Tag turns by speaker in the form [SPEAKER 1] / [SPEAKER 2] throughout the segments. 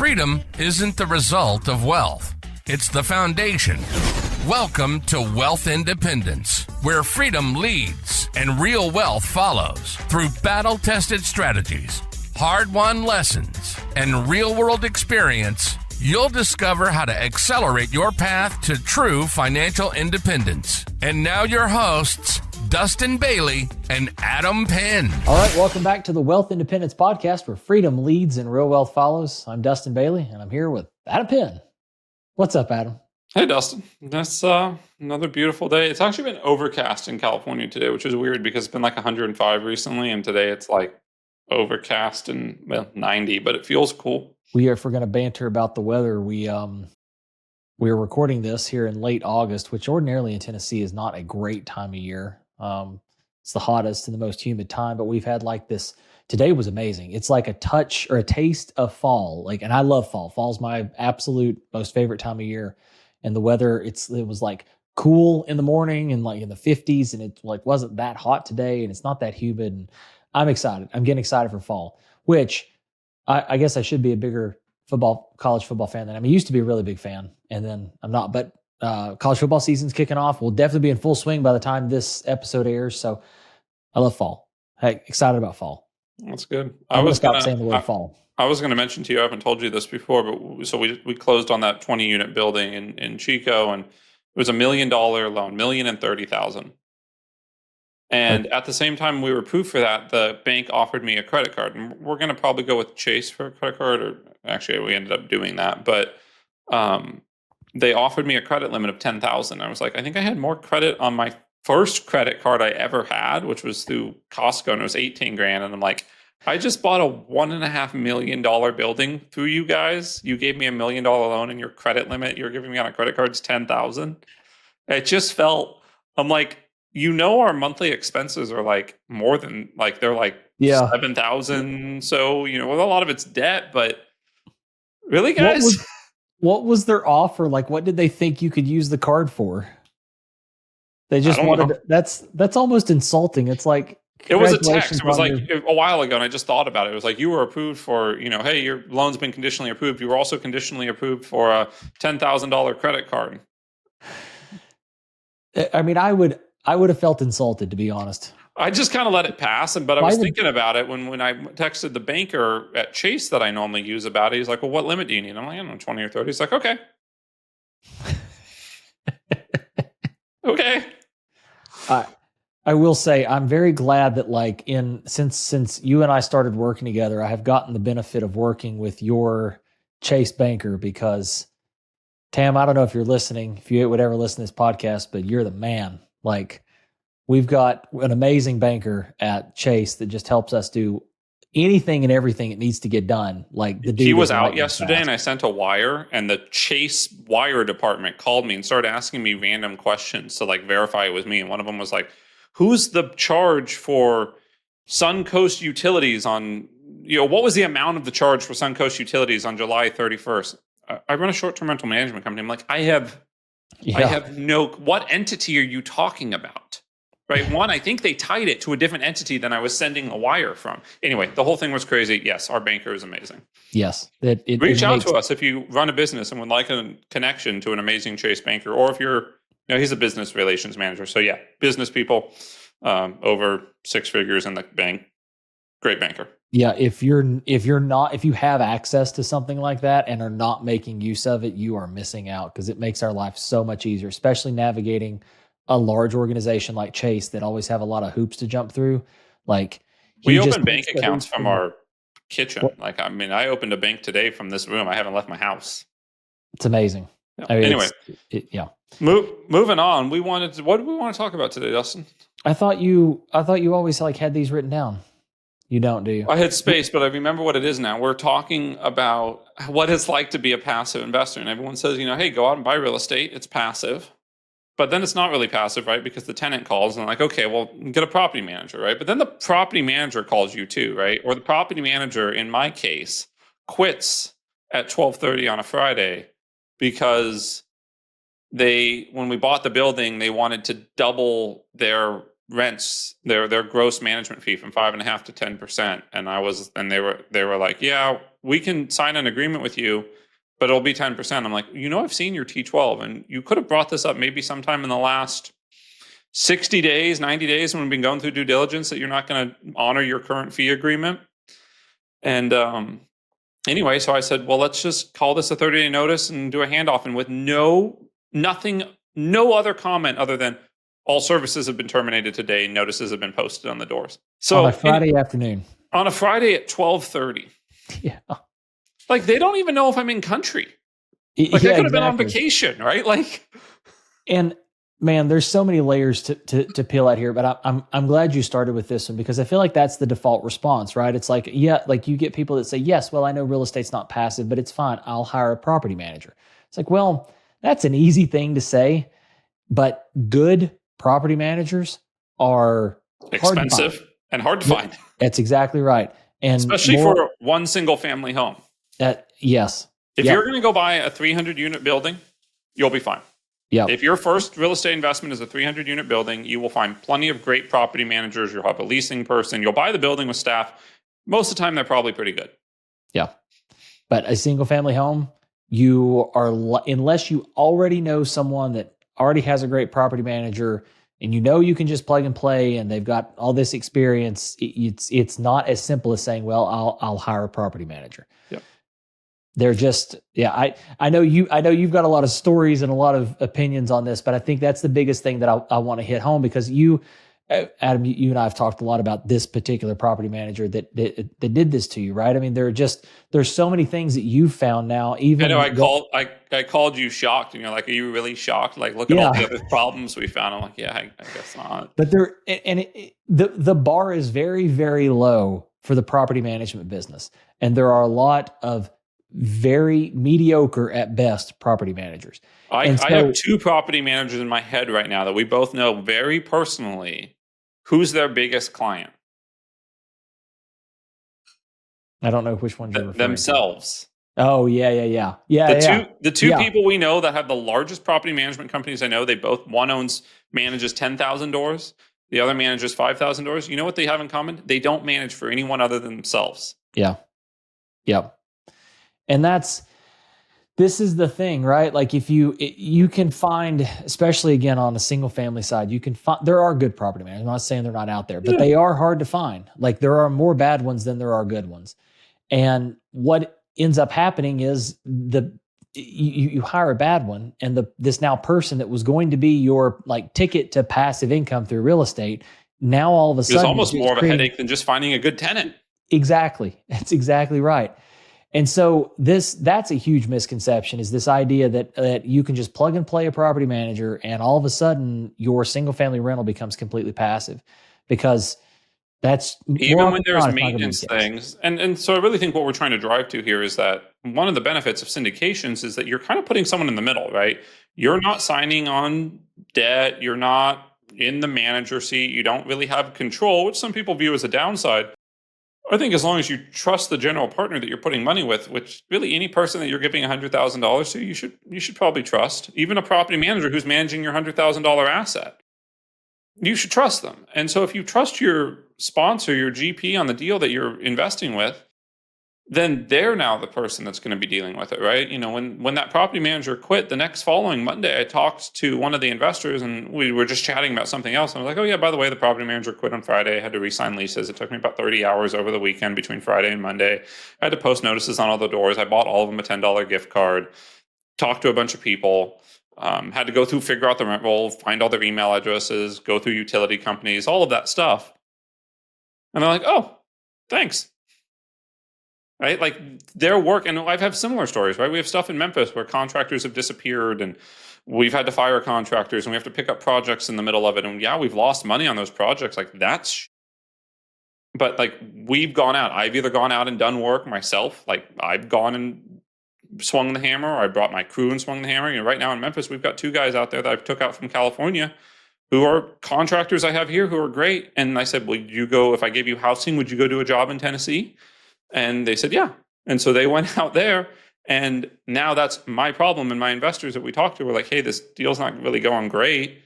[SPEAKER 1] freedom isn't the result of wealth. It's the foundation. Welcome to Wealth Independence, where freedom leads and real wealth follows through battle-tested strategies, hard-won lessons, and real-world experience. You'll discover how to accelerate your path to true financial independence. And now your hosts, Dustin Bailey and Adam Penn.
[SPEAKER 2] All right, welcome back to the Wealth Independence Podcast, where freedom leads and real wealth follows. I'm Dustin Bailey, and I'm here with Adam Penn. What's up, Adam?
[SPEAKER 3] Hey, Dustin. That's another beautiful day. It's actually been overcast in California today, which is weird because it's been like 105 recently, and today it's like overcast and 90, but it feels cool.
[SPEAKER 2] If we're going to banter about the weather, we're recording this here in late August, which ordinarily in Tennessee is not a great time of year. It's the hottest and the most humid time, but we've had like this. Today was amazing. It's like a touch or a taste of fall. And I love fall. Fall's my absolute most favorite time of year. And the weather, it was like cool in the morning and like in the 50s, and it like wasn't that hot today, and it's not that humid. And I'm excited. I'm getting excited for fall, which I guess I should be a bigger college football fan than I used to be a really big fan, and then I'm not. But college football season's kicking off. We'll definitely be in full swing by the time this episode airs. So I love fall. Hey, excited about fall.
[SPEAKER 3] That's good.
[SPEAKER 2] I was stop saying the word fall.
[SPEAKER 3] I was going to mention to you, I haven't told you this before, but so we closed on that 20-unit building in Chico, and it was $1 million loan, $1,030,000. And at the same time we were approved for that, the bank offered me a credit card. And we're going to probably go with Chase for a credit card, or actually we ended up doing that. But they offered me a credit limit of $10,000. I was like, I think I had more credit on my first credit card I ever had, which was through Costco, and it was $18,000. And I'm like, I just bought a $1.5 million building through you guys. You gave me $1 million loan, and your credit limit you're giving me on a credit card is $10,000. It just felt, I'm like, our monthly expenses are like more than like they're like $7,000. So well, a lot of it's debt, but really, guys,
[SPEAKER 2] what was their offer? Like, what did they think you could use the card for? They just wanted. That's almost insulting. It's like
[SPEAKER 3] it was a text. It was like a while ago, and I just thought about it. It was like, you were approved for hey, your loan's been conditionally approved. You were also conditionally approved for a $10,000 credit card.
[SPEAKER 2] I would have felt insulted, to be honest.
[SPEAKER 3] I just kind of let it pass. But I was thinking about it when I texted the banker at Chase that I normally use about it. He's like, well, what limit do you need? I'm like, I don't know, 20 or 30. He's like, okay. Okay.
[SPEAKER 2] I will say I'm very glad that since you and I started working together, I have gotten the benefit of working with your Chase banker, because Tam, I don't know if you're listening, if you would ever listen to this podcast, but you're the man. Like, we've got an amazing banker at Chase that just helps us do anything and everything it needs to get done. Like,
[SPEAKER 3] he was out yesterday, and I sent a wire, and the Chase wire department called me and started asking me random questions to like verify it was me. And one of them was like, who's the charge for Suncoast Utilities on, what was the amount of the charge for Suncoast Utilities on July 31st? I run a short-term rental management company. I'm like, I have what entity are you talking about? Right. One, I think they tied it to a different entity than I was sending a wire from. Anyway, the whole thing was crazy. Yes, our banker is amazing.
[SPEAKER 2] Yes.
[SPEAKER 3] Reach out to us if you run a business and would like a connection to an amazing Chase banker, or if you're, he's a business relations manager. So yeah, business people, over 6 figures in the bank. Great banker.
[SPEAKER 2] Yeah. If you have access to something like that and are not making use of it, you are missing out, because it makes our life so much easier, especially navigating a large organization like Chase that always have a lot of hoops to jump through. Like,
[SPEAKER 3] we open bank accounts from our kitchen. I opened a bank today from this room. I haven't left my house.
[SPEAKER 2] It's amazing.
[SPEAKER 3] Anyway, moving on. What do we want to talk about today, Dustin?
[SPEAKER 2] I thought you always had these written down. You don't, do you?
[SPEAKER 3] I had space, but I remember what it is now. We're talking about what it's like to be a passive investor. And everyone says, hey, go out and buy real estate. It's passive. But then it's not really passive, right? Because the tenant calls and like, okay, well, get a property manager, right? But then the property manager calls you too, right? Or the property manager, in my case, quits at 12:30 on a Friday because when we bought the building, they wanted to double their rents, their gross management fee from 5.5% to 10%. And they were like, yeah, we can sign an agreement with you, but it'll be 10%. I'm like, I've seen your T12 and you could have brought this up maybe sometime in the last 60 days, 90 days when we've been going through due diligence that you're not going to honor your current fee agreement. And anyway, so I said, well, let's just call this a 30-day notice and do a handoff. And with no other comment other than all services have been terminated today. Notices have been posted on the doors. So
[SPEAKER 2] on a Friday afternoon.
[SPEAKER 3] On a Friday at 12:30.
[SPEAKER 2] Yeah.
[SPEAKER 3] Like they don't even know if I'm in country. Like I could have been on vacation, right? Like,
[SPEAKER 2] and man, there's so many layers to peel out here, but I'm glad you started with this one because I feel like that's the default response, right? It's like, yeah, like you get people that say, yes, well, I know real estate's not passive, but it's fine. I'll hire a property manager. It's like, well, that's an easy thing to say, but good property managers are
[SPEAKER 3] expensive and hard to find.
[SPEAKER 2] That's exactly right. And
[SPEAKER 3] especially for one single family home.
[SPEAKER 2] Yes.
[SPEAKER 3] If you're going to go buy a 300 unit building, you'll be fine.
[SPEAKER 2] Yeah.
[SPEAKER 3] If your first real estate investment is a 300 unit building, you will find plenty of great property managers. You'll have a leasing person. You'll buy the building with staff. Most of the time, they're probably pretty good.
[SPEAKER 2] Yeah. But a single family home, you are, unless you already know someone that already has a great property manager and you can just plug and play and they've got all this experience, it's not as simple as saying, well, I'll hire a property manager.
[SPEAKER 3] Yep.
[SPEAKER 2] They're just, I know you've got a lot of stories and a lot of opinions on this, but I think that's the biggest thing that I want to hit home because Adam, you and I have talked a lot about this particular property manager that did this to you, right? I mean, there's so many things that you've found now. Even
[SPEAKER 3] I called you shocked, and you're like, "Are you really shocked? Like, look at all the other problems we found." I'm like, "Yeah, I guess not."
[SPEAKER 2] But the bar is very, very low for the property management business, and there are a lot of very mediocre at best property managers.
[SPEAKER 3] I have two property managers in my head right now that we both know very personally. Who's their biggest client?
[SPEAKER 2] I don't know which one you're referring
[SPEAKER 3] themselves.
[SPEAKER 2] To. Oh, yeah.
[SPEAKER 3] The two people we know that have the largest property management companies I know, one manages 10,000 doors. The other manages 5,000 doors. You know what they have in common? They don't manage for anyone other than themselves.
[SPEAKER 2] Yeah. And this is the thing, right? Like if you can find, especially again on the single family side, you can find, there are good property managers. I'm not saying they're not out there, but they are hard to find. Like there are more bad ones than there are good ones. And what ends up happening is you hire a bad one and this now person that was going to be your like ticket to passive income through real estate, now all of a sudden
[SPEAKER 3] it's almost more of a headache than just finding a good tenant.
[SPEAKER 2] Exactly. That's exactly right. And so that's a huge misconception is this idea that you can just plug and play a property manager and all of a sudden your single family rental becomes completely passive because that's
[SPEAKER 3] even when there's maintenance things. And so I really think what we're trying to drive to here is that one of the benefits of syndications is that you're kind of putting someone in the middle, right? You're not signing on debt. You're not in the manager seat. You don't really have control, which some people view as a downside. I think as long as you trust the general partner that you're putting money with, which really any person that you're giving $100,000 to, you should probably trust. Even a property manager who's managing your $100,000 asset, you should trust them. And so if you trust your sponsor, your GP on the deal that you're investing with, then they're now the person that's going to be dealing with it, right? When that property manager quit, the next following Monday, I talked to one of the investors and we were just chatting about something else. And I was like, oh yeah, by the way, the property manager quit on Friday. I had to re-sign leases. It took me about 30 hours over the weekend between Friday and Monday. I had to post notices on all the doors. I bought all of them a $10 gift card, talked to a bunch of people, had to go through, figure out the rent roll, find all their email addresses, go through utility companies, all of that stuff. And they're like, oh, thanks. Right? Like their work, and I've had similar stories, right? We have stuff in Memphis where contractors have disappeared and we've had to fire contractors and we have to pick up projects in the middle of it. And yeah, we've lost money on those projects. Like but like we've gone out. I've either gone out and done work myself. Like I've gone and swung the hammer, or I brought my crew and swung the hammer. Right now in Memphis, we've got two guys out there that I took out from California who are contractors I have here who are great. And I said, would you go, if I gave you housing, would you go do a job in Tennessee? And they said, yeah. And so they went out there, and now that's my problem. And my investors that we talked to were like, hey, this deal's not really going great,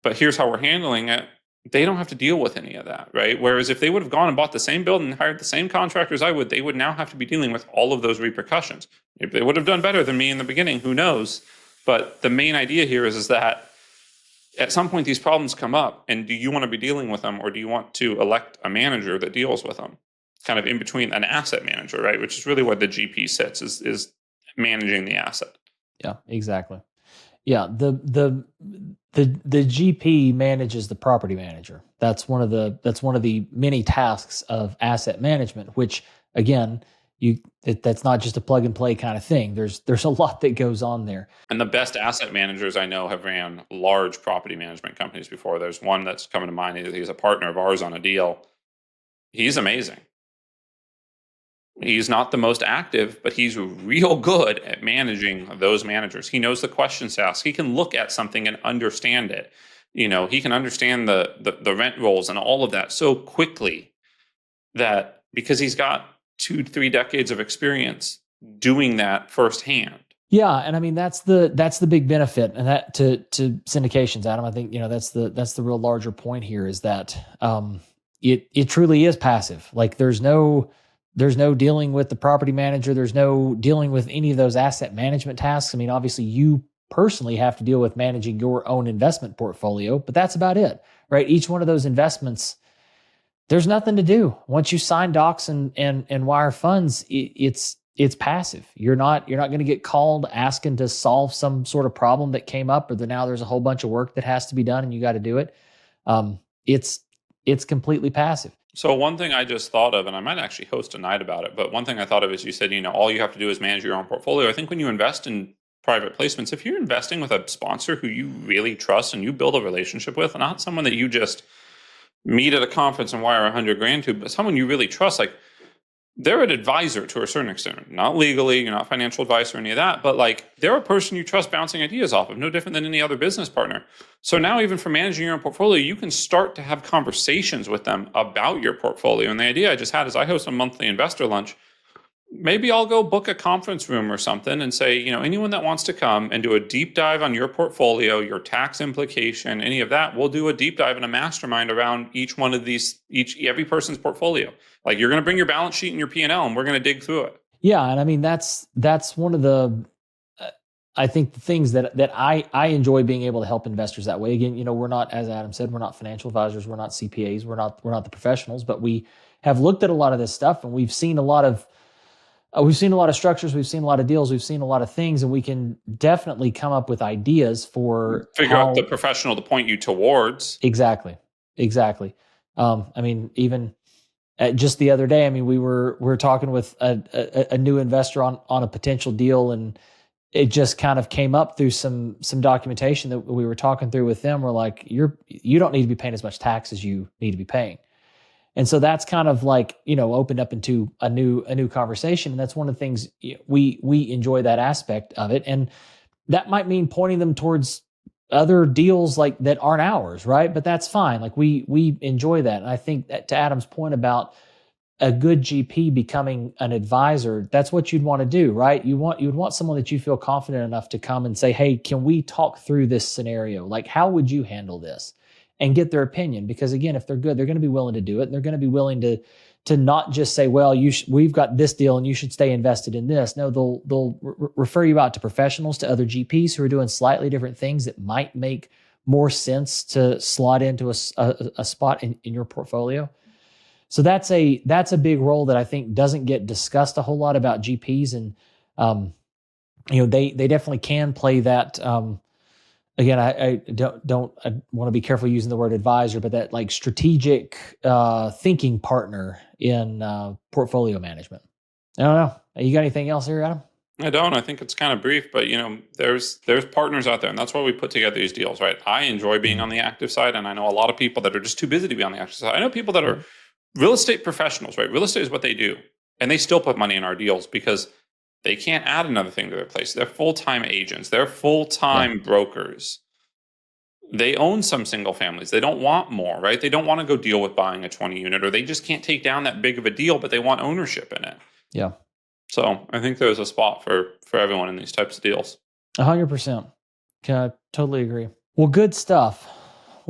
[SPEAKER 3] but here's how we're handling it. they don't have to deal with any of that, right? Whereas if they would have gone and bought the same building and hired the same contractors I would, they would now have to be dealing with all of those repercussions. Maybe they would have done better than me in the beginning, who knows? But the main idea here is that at some point these problems come up, and do you want to be dealing with them, or do you want to elect a manager that deals with them? Kind of in between, an asset manager, right? Which is really where the GP sits, is managing the asset.
[SPEAKER 2] Yeah, exactly. Yeah, the GP manages the property manager. That's one of the many tasks of asset management, which again, that's not just a plug and play kind of thing. There's a lot that goes on there.
[SPEAKER 3] And the best asset managers I know have ran large property management companies before. There's one that's coming to mind. He's a partner of ours on a deal. He's amazing. He's not the most active, but he's real good at managing those managers. He knows the questions to ask. He can look at something and understand it. He can understand the rent rolls and all of that so quickly that because he's got 2-3 decades of experience doing that firsthand.
[SPEAKER 2] Yeah, and I mean that's the big benefit, and that to syndications, Adam. I think that's the real larger point here is that it truly is passive. Like there's no dealing with the property manager. There's no dealing with any of those asset management tasks. I mean, obviously you personally have to deal with managing your own investment portfolio, but that's about it, right? Each one of those investments, there's nothing to do. Once you sign docs and wire funds, it's passive. You're not going to get called asking to solve some sort of problem that came up, or now there's a whole bunch of work that has to be done and you got to do it. It's completely passive.
[SPEAKER 3] So one thing I just thought of, and I might actually host a night about it, but one thing I thought of is you said, all you have to do is manage your own portfolio. I think when you invest in private placements, if you're investing with a sponsor who you really trust and you build a relationship with, not someone that you just meet at a conference and wire $100,000 to, but someone you really trust, like they're an advisor to a certain extent, not legally, you're not financial advice or any of that, but like they're a person you trust bouncing ideas off of, no different than any other business partner. So now even for managing your own portfolio, you can start to have conversations with them about your portfolio. And the idea I just had is I host a monthly investor lunch. Maybe I'll go book a conference room or something and say, anyone that wants to come and do a deep dive on your portfolio, your tax implication, any of that, we'll do a deep dive in a mastermind around each one of these, every person's portfolio. Like you're going to bring your balance sheet and your P&L and we're going to dig through it.
[SPEAKER 2] Yeah. And I mean, that's one of the, I think the things that I enjoy being able to help investors that way. Again, we're not, as Adam said, we're not financial advisors. We're not CPAs. We're not the professionals, but we have looked at a lot of this stuff and we've seen a lot of structures, we've seen a lot of deals, we've seen a lot of things, and we can definitely come up with ideas for
[SPEAKER 3] figure out the professional to point you towards.
[SPEAKER 2] Exactly. I mean, even just the other day, I mean, we were talking with a new investor on a potential deal, and it just kind of came up through some documentation that we were talking through with them. We're like, you don't need to be paying as much tax as you need to be paying. And so that's kind of like, opened up into a new conversation. And that's one of the things we enjoy, that aspect of it. And that might mean pointing them towards other deals like that aren't ours, right? But that's fine. Like we enjoy that. And I think that to Adam's point about a good GP becoming an advisor, that's what you'd want to do, right? You'd want someone that you feel confident enough to come and say, hey, can we talk through this scenario? Like, how would you handle this? And get their opinion. Because again, if they're good, they're going to be willing to do it. And they're going to be willing to not just say, well, we've got this deal and you should stay invested in this. No, they'll refer you out to professionals, to other GPs who are doing slightly different things that might make more sense to slot into a spot in your portfolio. So that's a big role that I think doesn't get discussed a whole lot about GPs. And, they definitely can play that, again, I don't want to be careful using the word advisor, but that like strategic thinking partner in portfolio management. I don't know. You got anything else here, Adam?
[SPEAKER 3] I don't. I think it's kind of brief, but there's partners out there, and that's why we put together these deals, right? I enjoy being on the active side, and I know a lot of people that are just too busy to be on the active side. I know people that are real estate professionals, right? Real estate is what they do, and they still put money in our deals because they can't add another thing to their place. They're full-time agents. They're full-time brokers. They own some single families. They don't want more, right? They don't want to go deal with buying a 20 unit, or they just can't take down that big of a deal, but they want ownership in it.
[SPEAKER 2] Yeah.
[SPEAKER 3] So I think there's a spot for everyone in these types of deals.
[SPEAKER 2] 100%. I totally agree. Well, good stuff.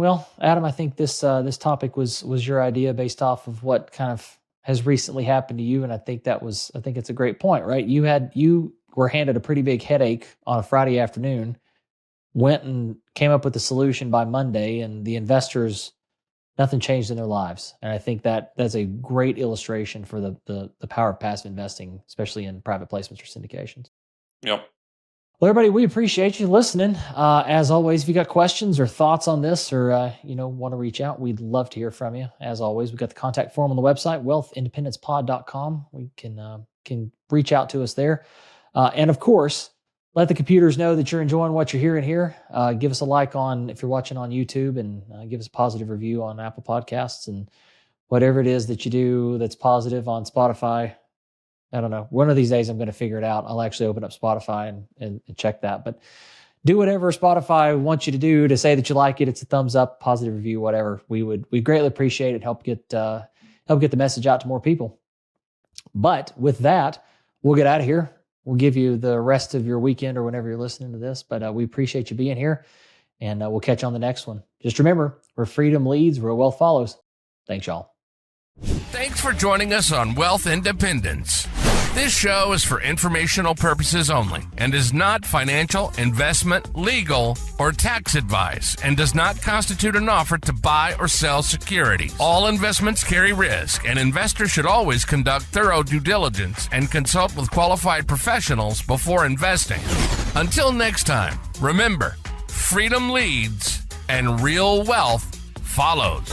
[SPEAKER 2] Well, Adam, I think this topic was your idea based off of what kind of has recently happened to you, and I think it's a great point, right? You were handed a pretty big headache on a Friday afternoon, went and came up with the solution by Monday, and the investors, nothing changed in their lives. And I think that's a great illustration for the power of passive investing, especially in private placements or syndications.
[SPEAKER 3] Yep.
[SPEAKER 2] Well, everybody, we appreciate you listening. As always, if you got questions or thoughts on this, or want to reach out, we'd love to hear from you. As always, we've got the contact form on the website, wealthindependencepod.com. We can reach out to us there. And of course, let the computers know that you're enjoying what you're hearing here. Give us a like if you're watching on YouTube, and give us a positive review on Apple Podcasts, and whatever it is that you do that's positive on Spotify. I don't know. One of these days I'm going to figure it out. I'll actually open up Spotify and check that. But do whatever Spotify wants you to do to say that you like it. It's a thumbs up, positive review, whatever. We greatly appreciate it. Help get the message out to more people. But with that, we'll get out of here. We'll give you the rest of your weekend or whenever you're listening to this. But we appreciate you being here, and we'll catch you on the next one. Just remember, where freedom leads, where wealth follows. Thanks, y'all.
[SPEAKER 1] Thanks for joining us on Wealth Independence. This show is for informational purposes only and is not financial, investment, legal, or tax advice, and does not constitute an offer to buy or sell securities. All investments carry risk, and investors should always conduct thorough due diligence and consult with qualified professionals before investing. Until next time, remember, freedom leads and real wealth follows.